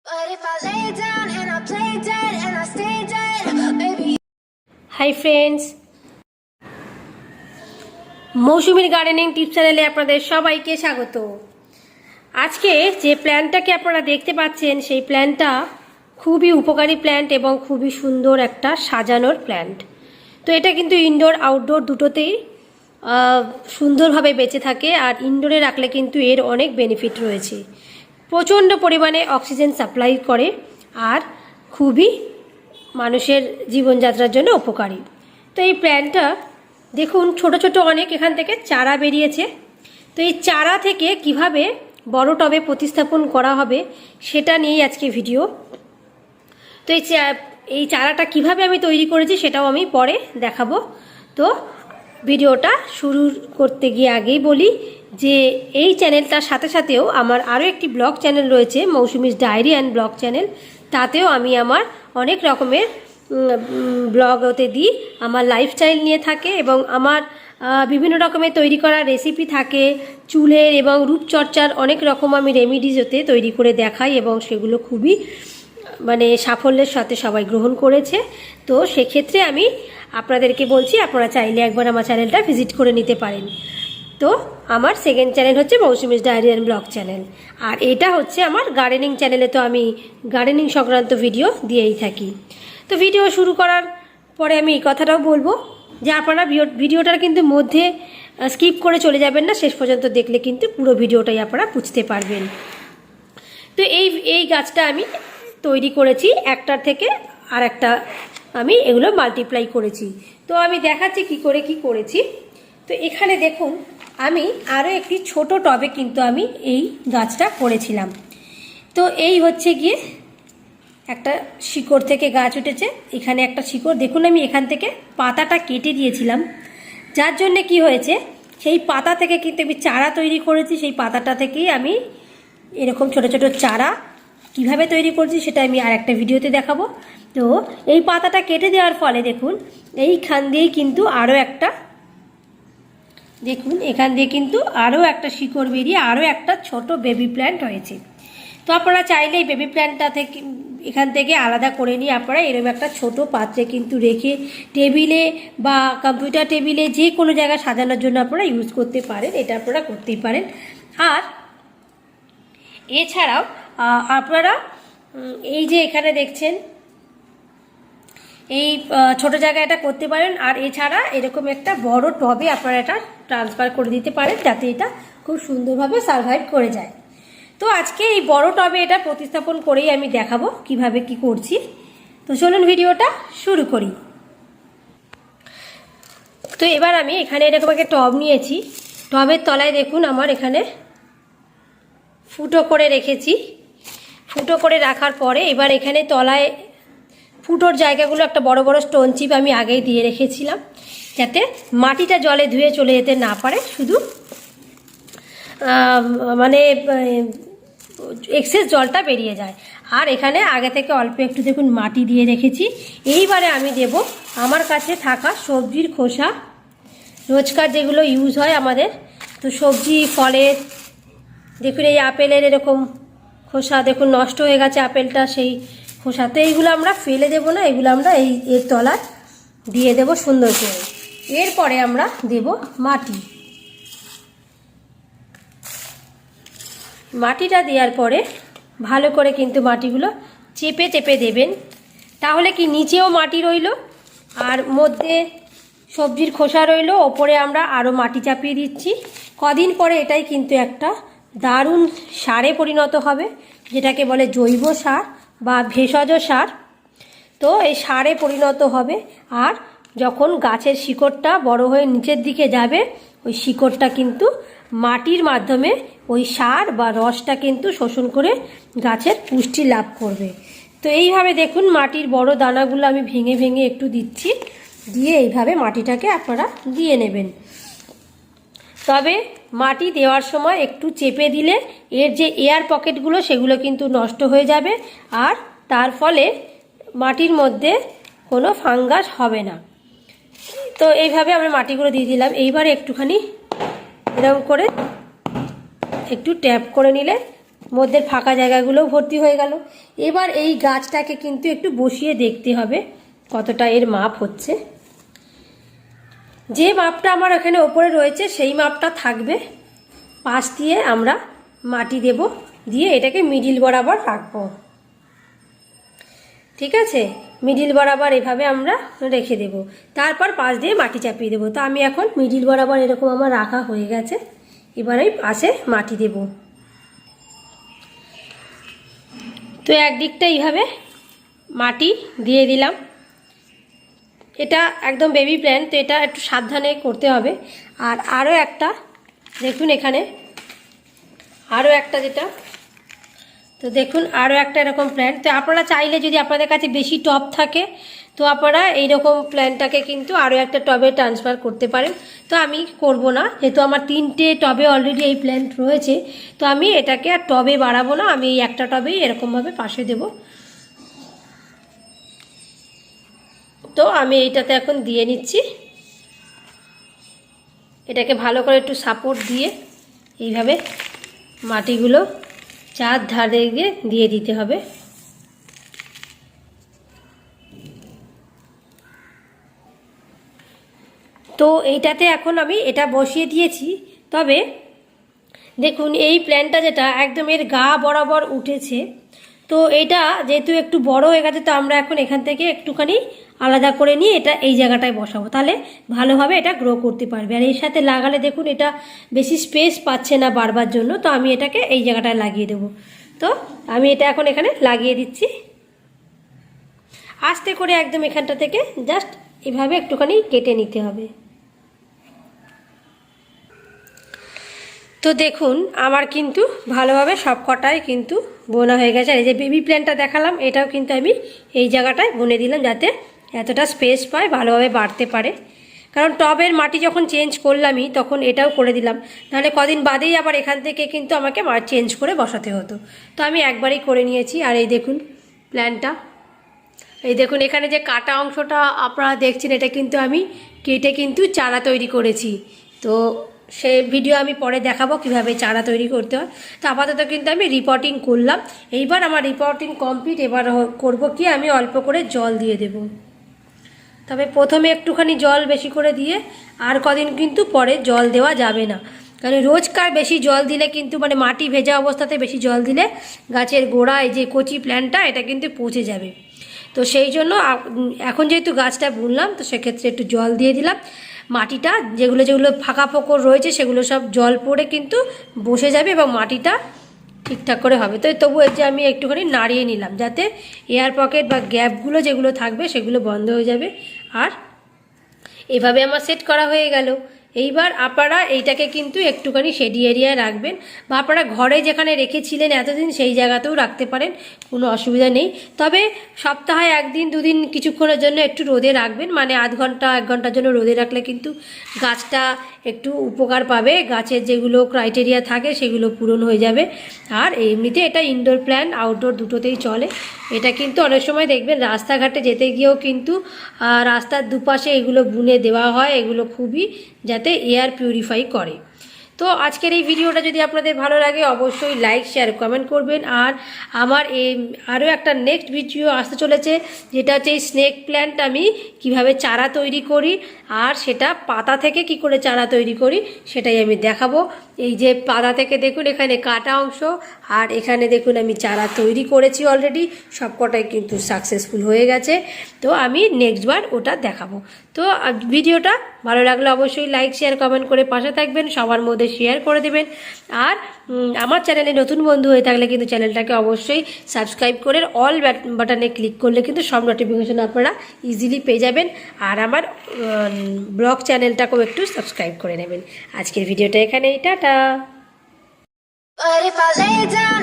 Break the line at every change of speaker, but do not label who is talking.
But if I lay down and I play dead and I stay dead, baby.
Hi friends, মৌসুমীর gardening tips চ্যানেলে আপনাদের সবাইকে স্বাগত। আজকে যে প্ল্যান্টটাকে আপনারা দেখতে পাচ্ছেন সেই প্ল্যান্টটা খুবই উপকারী প্ল্যান্ট এবং খুবই সুন্দর একটা সাজানোর প্ল্যান্ট। তো এটা কিন্তু ইনডোর আউটডোর দুটোতেই সুন্দরভাবে বেঁচে থাকে, আর ইনডোরে রাখলে কিন্তু এর অনেক বেনিফিট রয়েছে। প্রচণ্ড পরিমাণে অক্সিজেন সাপ্লাই করে আর খুবই মানুষের জীবনযাত্রার জন্য উপকারী। তো এই প্ল্যান্টটা দেখুন ছোট ছোট অনেক এখান থেকে চারা বেরিয়েছে। তো এই চারা থেকে কিভাবে বড় টবে প্রতিস্থাপন করা হবে সেটা নিয়েই আজকে ভিডিও। তো এই চারাটা কিভাবে আমি তৈরি করেছি সেটাও আমি পরে দেখাবো। তো ভিডিওটা শুরু করতে গিয়ে আগেই বলি যে এই চ্যানেলটার সাথে সাথেও আমার আরও একটি ব্লগ চ্যানেল রয়েছে, Mousumi's diary and blog channel. তাতেও আমি আমার অনেক রকমের ব্লগ ওতে দিই, আমার লাইফস্টাইল নিয়ে থাকে এবং আমার বিভিন্ন রকমের তৈরি করা রেসিপি থাকে, চুলের এবং রূপচর্চার অনেক রকম আমি রেমিডিজ ওতে তৈরি করে দেখাই এবং সেগুলো খুবই সাফল্যের সাথে সবাই গ্রহণ করেছে। তো সেক্ষেত্রে আমি আপনাদেরকে বলছি আপনারা চাইলে একবার আমার চ্যানেলটা ভিজিট করে নিতে পারেন। তো আমার সেকেন্ড চ্যানেল হচ্ছে Moushumi's diary and blog channel, আর এটা হচ্ছে আমার গার্ডেনিং চ্যানেলে। তো আমি গার্ডেনিং সংক্রান্ত ভিডিও দিয়েই থাকি। তো ভিডিও শুরু করার পরে আমি এই কথাটাও বলবো যে আপনারা ভিডিওটার কিন্তু মধ্যে স্কিপ করে চলে যাবেন না, শেষ পর্যন্ত দেখলে কিন্তু পুরো ভিডিওটাই আপনারা বুঝতে পারবেন। তো এই গাছটা আমি তৈরি করেছি একটার থেকে আর একটা, আমি এগুলো মাল্টিপ্লাই করেছি। তো আমি দেখাচ্ছি কি করেছি। তো এখানে দেখুন আমি আরও একটি ছোট টবে কিন্তু আমি এই গাছটা করেছিলাম। তো এই হচ্ছে গিয়ে একটা শিকড় থেকে গাছ উঠেছে, এখানে একটা শিকড় দেখুন আমি এখান থেকে পাতাটা কেটে দিয়েছিলাম, যার জন্যে কি হয়েছে সেই পাতা থেকে কিন্তু আমি চারা তৈরি করেছি। সেই পাতাটা থেকেই আমি এরকম ছোট ছোট চারা কিভাবে তৈরি করছি সেটা আমি আর একটা ভিডিওতে দেখাবো। তো এই পাতাটা কেটে দেওয়ার ফলে দেখুন এইখান দিয়েই কিন্তু আরও একটা, দেখুন এখান দিয়ে কিন্তু আরও একটা শিকড় বেরিয়ে আরও একটা ছোট বেবি প্ল্যান্ট হয়েছে। তো আপনারা চাইলে এই বেবি প্ল্যান্টটা থেকে এখান থেকে আলাদা করে নিয়ে আপনারা এরকম একটা ছোট পাত্রে কিন্তু রেখে টেবিলে বা কম্পিউটার টেবিলে যে কোনো জায়গায় সাজানোর জন্য আপনারা ইউজ করতে পারেন, এটা আপনারা করতেই পারেন। আর এছাড়াও আপনারা এই যে এখানে দেখছেন এই ছোট জায়গায় এটা করতে পারেন। আর এছাড়া এরকম একটা বড় টবে আপনারা এটা ট্রান্সফার করে দিতে পারেন যাতে এটা খুব সুন্দরভাবে সার্ভাইভ করে যায়। তো আজকে এই বড় টবে এটা প্রতিস্থাপন করেই আমি দেখাবো কিভাবে কি করছি। তো চলুন ভিডিওটা শুরু করি। তো এবার আমি এখানে এরকম একটা টব নিয়েছি, টবের তলায় দেখুন আমার এখানে ফুটো করে রেখেছি। ফুটো করে রাখার পরে এবার এখানে তলায় ফুটোর জায়গাগুলো একটা বড় বড় স্টোন চিপ আমি আগেই দিয়ে রেখেছিলাম যাতে মাটিটা জলে ধুয়ে চলে যেতে না পারে, শুধু এক্সেস জলটা বেরিয়ে যায়। আর এখানে আগে থেকে অল্প একটু দেখুন মাটি দিয়ে রেখেছি। এইবারে আমি দেব আমার কাছে থাকা সবজির খোসা, রোজকার যেগুলো ইউজ হয় আমাদের। তো সবজি ফলের দেখুন এই আপেলের এরকম খোসা দেখুন নষ্ট হয়ে গেছে আপেলটা, সেই খোসা। তো এইগুলো আমরা ফেলে দেবো না, এগুলো আমরা এর তলায় দিয়ে দেব সুন্দর করে। এরপরে আমরা দেব মাটি। মাটিটা দেওয়ার পরে ভালো করে কিন্তু মাটিগুলো চেপে চেপে দেবেন, তাহলে কি নিচেও মাটি রইল আর মধ্যে সবজির খোসা রইল, ওপরে আমরা আরও মাটি চাপিয়ে দিচ্ছি। কদিন পরে এটাই কিন্তু একটা দারুণ সারে পরিণত হবে, যেটাকে বলে জৈব সার বা ভেষজ সার। তো এই সারে পরিণত হবে, আর যখন গাছের শিকড়টা বড় হয়ে নিচের দিকে যাবে ওই শিকড়টা কিন্তু মাটির মাধ্যমে ওই সার বা রসটা কিন্তু শোষণ করে গাছের পুষ্টি লাভ করবে। তো এইভাবে দেখুন মাটির বড় দানাগুলো আমি ভেঙে ভেঙে একটু দিচ্ছি, দিয়ে এইভাবে মাটিটাকে আপনারা দিয়ে নেবেন। তবে মাটি দেওয়ার সময় একটু চেপে দিলে এর যে এয়ার পকেটগুলো সেগুলো কিন্তু নষ্ট হয়ে যাবে, আর তার ফলে মাটির মধ্যে কোনো ফাঙ্গাস হবে না। তো এইভাবে আমরা মাটিগুলো দিয়ে দিলাম। এইবারে একটুখানি এরকম করে একটু ট্যাপ করে নিলে মধ্যে ফাঁকা জায়গাগুলোও ভর্তি হয়ে গেল। এবার এই গাছটাকে কিন্তু একটু বসিয়ে দেখতে হবে কতটা এর মাপ হচ্ছে। যে মাপটা আমার এখানে ওপরে রয়েছে সেই মাপটা থাকবে। পাশ দিয়ে আমরা মাটি দেব, দিয়ে এটাকে মিডিল বরাবর রাখবো। ঠিক আছে, মিডিল বরাবর এভাবে আমরা রেখে দেব, তারপর পাশ দিয়ে মাটি চাপিয়ে দেবো। তো আমি এখন মিডিল বরাবর এরকম আমার রাখা হয়ে গেছে। এবার আমি পাশে মাটি দেব। তো একদিকটা এইভাবে মাটি দিয়ে দিলাম। এটা একদম বেবি প্ল্যান্ট, তো এটা একটু সাবধানে করতে হবে। আর আরও একটা দেখুন, এখানে আরও একটা যেটা, তো দেখুন আরও একটা এরকম প্ল্যান্ট। তো আপনারা চাইলে যদি আপনাদের কাছে বেশি টব থাকে তো আপনারা এইরকম প্ল্যান্টটাকে কিন্তু আরও একটা টবে ট্রান্সফার করতে পারেন। তো আমি করব না, যেহেতু আমার 3টে টবে অলরেডি এই প্ল্যান্ট রয়েছে, তো আমি এটাকে আর টবে বাড়াবো না। আমি এই একটা টবেই এরকমভাবে পাশে দেব। তো আমি এইটাতে এখন দিয়ে নিচ্ছি। এটাকে ভালো করে একটু সাপোর্ট দিয়ে এইভাবে মাটিগুলো চার ধারে গিয়ে দিয়ে দিতে হবে। তো এইটাতে এখন আমি এটা বসিয়ে দিয়েছি। তবে দেখুন এই প্ল্যান্টটা যেটা একদম এর গা বরাবর উঠেছে, তো এটা যেহেতু একটু বড় হয়ে গেছে, তো আমরা এখন এখান থেকে একটুখানি আলাদা করে নিয়ে এটা এই জায়গাটায় বসাবো, তাহলে ভালোভাবে এটা গ্রো করতে পারবে। আর এর সাথে লাগালে দেখুন এটা বেশি স্পেস পাচ্ছে না বারবার জন্য, তো আমি এটাকে এই জায়গাটায় লাগিয়ে দেবো। তো আমি এটা এখন এখানে লাগিয়ে দিচ্ছি আস্তে করে, একদম এখানটা থেকে জাস্ট এভাবে একটুখানি কেটে নিতে হবে। তো দেখুন আমার কিন্তু ভালোভাবে সব কটাই কিন্তু বোনা হয়ে গেছে। আর এই যে বেবি প্ল্যান্টটা দেখালাম, এটাও কিন্তু আমি এই জায়গাটায় বুনে দিলাম, যাতে এতটা স্পেস পায়, ভালোভাবে বাড়তে পারে। কারণ টবের মাটি যখন চেঞ্জ করলামই তখন এটাও করে দিলাম, নাহলে কদিন বাদেই আবার এখান থেকে কিন্তু আমাকে চেঞ্জ করে বসাতে হতো। তো আমি একবারই করে নিয়েছি। আর এই দেখুন প্ল্যান্টটা, এই দেখুন এখানে যে কাটা অংশটা আপনারা দেখছেন, এটা কিন্তু আমি কেটে কিন্তু চারা তৈরি করেছি। তো সে ভিডিও আমি পরে দেখাবো কিভাবে চারা তৈরি করতে হয়। তো আপাতত কিন্তু আমি রিপোর্টিং করলাম। এইবার আমার রিপোর্টিং কমপ্লিট। এবার করব কি, আমি অল্প করে জল দিয়ে দেব। তবে প্রথমে একটুখানি জল বেশি করে দিয়ে আর কদিন কিন্তু পরে জল দেওয়া যাবে না, কারণ রোজকার বেশি জল দিলে কিন্তু মানে মাটি ভেজা অবস্থাতে বেশি জল দিলে গাছের গোড়ায় যে কচি প্ল্যান্টটা এটা কিন্তু পচে যাবে। তো সেই জন্য এখন যেহেতু গাছটা বুনলাম, তো সেক্ষেত্রে একটু জল দিয়ে দিলাম। মাটিটা যেগুলো যেগুলো ফাঁকা ফোকর রয়েছে সেগুলো সব জল পড়ে কিন্তু বসে যাবে এবং মাটিটা ঠিকঠাক করে হবে। তো তবু এই যে আমি একটুখানি নাড়িয়ে নিলাম, যাতে এয়ার পকেট বা গ্যাপগুলো যেগুলো থাকবে সেগুলো বন্ধ হয়ে যাবে। আর এভাবে আমার সেট করা হয়ে গেল। এইবার আপনারা এইটাকে কিন্তু একটুখানি শেডি এরিয়ায় রাখবেন, বা আপনারা ঘরে যেখানে রেখেছিলেন এতদিন সেই জায়গাতেও রাখতে পারেন, কোনো অসুবিধা নেই। তবে সপ্তাহে 1 দিন 2 দিন কিছুক্ষণের জন্য একটু রোদে রাখবেন, মানে আধ ঘন্টা 1 ঘন্টার জন্য রোদে রাখলে কিন্তু গাছটা একটু উপকার পাবে, গাছের যেগুলো ক্রাইটেরিয়া থাকে সেগুলো পূরণ হয়ে যাবে। আর এমনিতে এটা ইনডোর প্ল্যান্ট আউটডোর দুটোতেই চলে। এটা কিন্তু অনেক সময় দেখবেন রাস্তাঘাটে যেতে গিয়েও কিন্তু রাস্তার দুপাশে এগুলো বুনে দেওয়া হয়, এগুলো খুবই যাতে এয়ার পিউরিফাই করে। তো আজকের এই ভিডিওটা যদি আপনাদের ভালো লাগে অবশ্যই লাইক শেয়ার কমেন্ট করবেন। আর আমার এই আরও একটা নেক্সট ভিডিও আসতে চলেছে, যেটা হচ্ছে এই স্নেক প্ল্যান্ট আমি কিভাবে চারা তৈরি করি আর সেটা পাতা থেকে কি করে চারা তৈরি করি সেটাই আমি দেখাবো। এই যে পাতা থেকে দেখুন এখানে কাটা অংশ, আর এখানে দেখুন আমি চারা তৈরি করেছি অলরেডি, সবকটাই কিন্তু সাকসেসফুল হয়ে গেছে। তো আমি নেক্সটবার ওটা দেখাবো। তো ভিডিওটা ভালো লাগলে অবশ্যই লাইক শেয়ার কমেন্ট করে পাশে থাকবেন, সবার মধ্যে শেয়ার করে দেবেন। আর আমার চ্যানেলে নতুন বন্ধু হয়ে থাকলে কিন্তু চ্যানেলটাকে অবশ্যই সাবস্ক্রাইব করে অল বাটনে ক্লিক করলে কিন্তু সব নোটিফিকেশন আপনারা ইজিলি পেয়ে যাবেন। আর আমার ব্লগ চ্যানেলটাকেও একটু সাবস্ক্রাইব করে নেবেন। আজকের ভিডিওটা এখানেই, tata.
But if I lay down